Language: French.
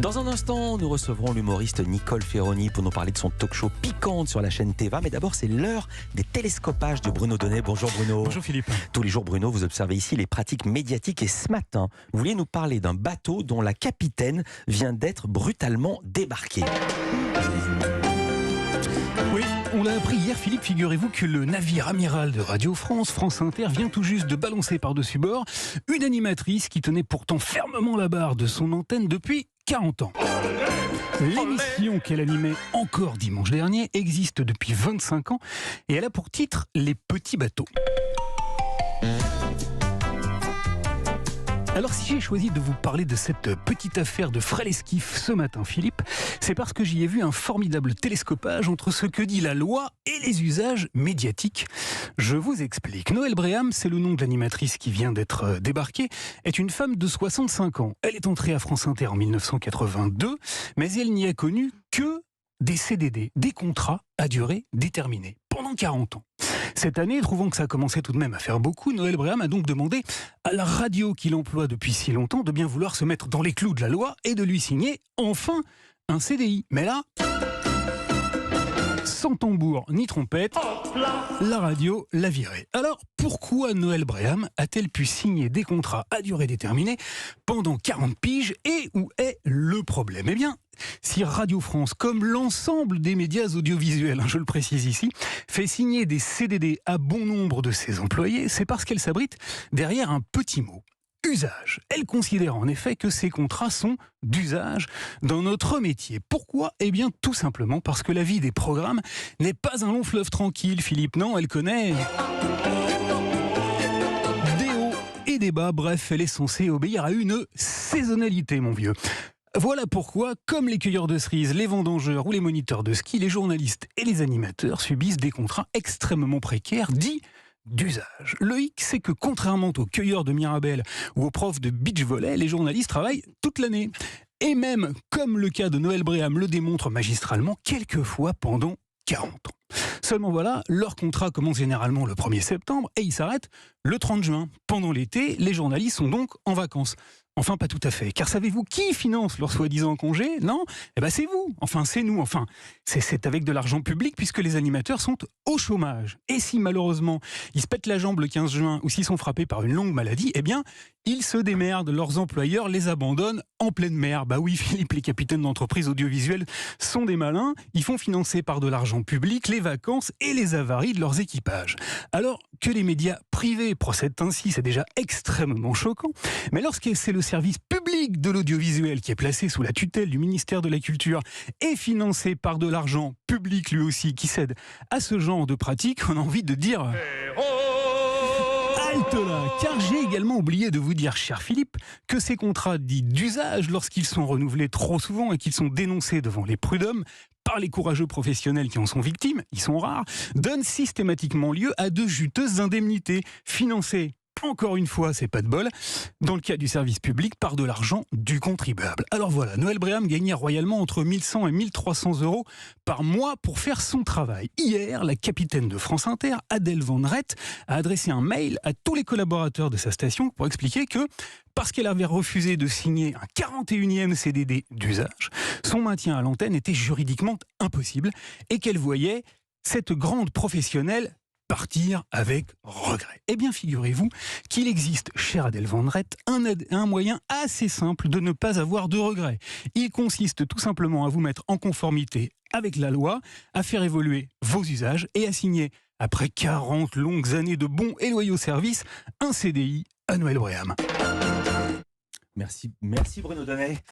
Dans un instant, nous recevrons l'humoriste Nicole Ferroni pour nous parler de son talk-show Piquante sur la chaîne Téva. Mais d'abord, c'est l'heure des télescopages de Bruno Donnet. Bonjour Bruno. Bonjour Philippe. Tous les jours, Bruno, vous observez ici les pratiques médiatiques. Et ce matin, vous vouliez nous parler d'un bateau dont la capitaine vient d'être brutalement débarquée. Oui, on l'a appris hier, Philippe. Figurez-vous que le navire amiral de Radio France, France Inter, vient tout juste de balancer par-dessus bord une animatrice qui tenait pourtant fermement la barre de son antenne depuis 40 ans. L'émission qu'elle animait encore dimanche dernier existe depuis 25 ans et elle a pour titre « Les petits bateaux ». Alors si j'ai choisi de vous parler de cette petite affaire de frêle esquif ce matin, Philippe, c'est parce que j'y ai vu un formidable télescopage entre ce que dit la loi et les usages médiatiques. Je vous explique. Noël Bréham, c'est le nom de l'animatrice qui vient d'être débarquée, est une femme de 65 ans. Elle est entrée à France Inter en 1982, mais elle n'y a connu que des CDD, des contrats à durée déterminée, pendant 40 ans. Cette année, trouvant que ça commençait tout de même à faire beaucoup, Noël Bréham a donc demandé à la radio qu'il emploie depuis si longtemps de bien vouloir se mettre dans les clous de la loi et de lui signer enfin un CDI. Mais là, sans tambour ni trompette, la radio l'a virée. Alors, pourquoi Noël Bréham a-t-elle pu signer des contrats à durée déterminée pendant 40 piges et où est le problème ? Eh bien, si Radio France, comme l'ensemble des médias audiovisuels, je le précise ici, fait signer des CDD à bon nombre de ses employés, c'est parce qu'elle s'abrite derrière un petit mot. Usage. Elle considère en effet que ces contrats sont d'usage dans notre métier. Pourquoi ? Eh bien tout simplement parce que la vie des programmes n'est pas un long fleuve tranquille, Philippe. Non, elle connaît des hauts et des bas. Bref, elle est censée obéir à une saisonnalité, mon vieux. Voilà pourquoi, comme les cueilleurs de cerises, les vendangeurs ou les moniteurs de ski, les journalistes et les animateurs subissent des contrats extrêmement précaires, dits d'usage. Le hic, c'est que contrairement aux cueilleurs de Mirabel ou aux profs de beach volley, les journalistes travaillent toute l'année. Et même, comme le cas de Noël Bréham le démontre magistralement, quelquefois pendant 40 ans. Seulement voilà, leur contrat commence généralement le 1er septembre et il s'arrête le 30 juin. Pendant l'été, les journalistes sont donc en vacances. Enfin, pas tout à fait. Car savez-vous qui finance leur soi-disant congé ? Non ? Eh ben c'est vous. Enfin, c'est nous. Enfin, c'est avec de l'argent public puisque les animateurs sont au chômage. Et si malheureusement, ils se pètent la jambe le 15 juin ou s'ils sont frappés par une longue maladie, eh bien, ils se démerdent. Leurs employeurs les abandonnent en pleine mer. Bah oui, Philippe, les capitaines d'entreprises audiovisuelles sont des malins. Ils font financer par de l'argent public les vacances et les avaries de leurs équipages. Alors que les médias privés procèdent ainsi, c'est déjà extrêmement choquant. Mais lorsque c'est le service public de l'audiovisuel qui est placé sous la tutelle du ministère de la Culture et financé par de l'argent public lui aussi qui cède à ce genre de pratique, on a envie de dire halte là, car j'ai également oublié de vous dire, cher Philippe, que ces contrats dits d'usage, lorsqu'ils sont renouvelés trop souvent et qu'ils sont dénoncés devant les prud'hommes par les courageux professionnels qui en sont victimes, ils sont rares, donnent systématiquement lieu à de juteuses indemnités financées. Encore une fois, c'est pas de bol, dans le cas du service public, par de l'argent du contribuable. Alors voilà, Noël Bréham gagnait royalement entre 1100 et 1300 euros par mois pour faire son travail. Hier, la capitaine de France Inter, Adèle Van Rett, a adressé un mail à tous les collaborateurs de sa station pour expliquer que, parce qu'elle avait refusé de signer un 41e CDD d'usage, son maintien à l'antenne était juridiquement impossible et qu'elle voyait cette grande professionnelle partir avec regret. Eh bien, figurez-vous qu'il existe, chère Adèle Van Rett, un moyen assez simple de ne pas avoir de regret. Il consiste tout simplement à vous mettre en conformité avec la loi, à faire évoluer vos usages et à signer, après 40 longues années de bons et loyaux services, un CDI à Noël Bréham. Merci Bruno Donnet.